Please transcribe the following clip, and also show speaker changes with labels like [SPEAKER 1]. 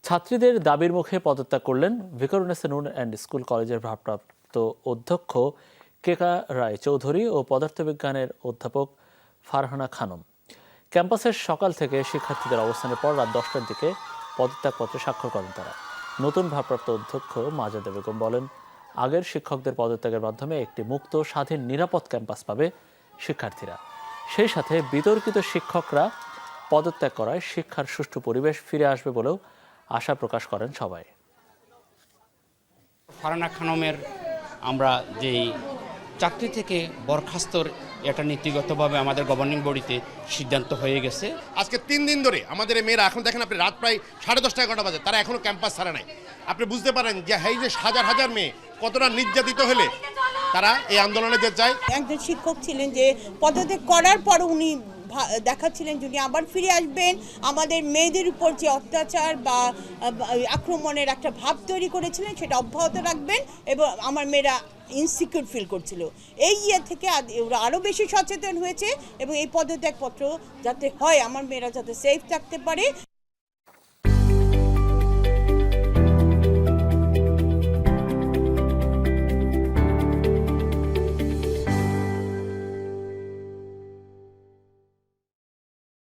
[SPEAKER 1] ছাত্রীদের দাবির মুখে পদত্যাগ করলেন ভিকারুননিসা নূন অ্যান্ড স্কুল কলেজের ভারপ্রাপ্ত অধ্যক্ষ কেকা রায় চৌধুরী ও পদার্থবিজ্ঞানের অধ্যাপক ফারহানা খানম। ক্যাম্পাসের সকাল থেকে শিক্ষার্থীদের অবস্থানের পর রাত 10টার দিকে পদত্যাগপত্রে স্বাক্ষর করেন তারা। নতুন ভারপ্রাপ্ত অধ্যক্ষ মাজেদা বেগম বলেন, আগের শিক্ষকদের পদত্যাগের মাধ্যমে একটি মুক্ত, স্বাধীন, নিরাপদ ক্যাম্পাস পাবে শিক্ষার্থীরা। সেই সাথে বিতর্কিত শিক্ষকরা পদত্যাগ করায় শিক্ষার সুষ্ঠু পরিবেশ ফিরে আসবে বলেও আশা প্রকাশ করেন সবাই।
[SPEAKER 2] ফারহানা খানমের আমরা যেই চাকরি থেকে বরখাস্তর এটা নীতিগতভাবে আমাদের গভর্নিং বডিতে সিদ্ধান্ত হয়ে গেছে।
[SPEAKER 3] আজকে 3 দিন ধরে আমাদের এই মেয়েরা, এখন দেখেন আপনি রাত প্রায় 10:30 11টা বাজে, তারা এখনো ক্যাম্পাস ছাড়ে নাই। আপনি বুঝতে পারেন যে এই যে হাজার হাজার মেয়ে কতটা নির্যাতিত হলে তারা এই আন্দোলনে যেতে চায়।
[SPEAKER 4] একজন শিক্ষক ছিলেন যে পদত্যাগ করার পর উনি দেখাচ্ছিলেন যদি আবার ফিরে আসবেন, আমাদের মেয়েদের উপর যে অত্যাচার বা আক্রমণের একটা ভাব তৈরি করেছিলেন সেটা অব্যাহত রাখবেন এবং আমার মেয়েরা ইনসিকিউর ফিল করছিল। এই ইয়ে থেকে ওরা আরও বেশি সচেতন হয়েছে এবং এই পদত্যাগপত্র যাতে হয়, আমার মেয়েরা যাতে সেফ থাকতে পারে।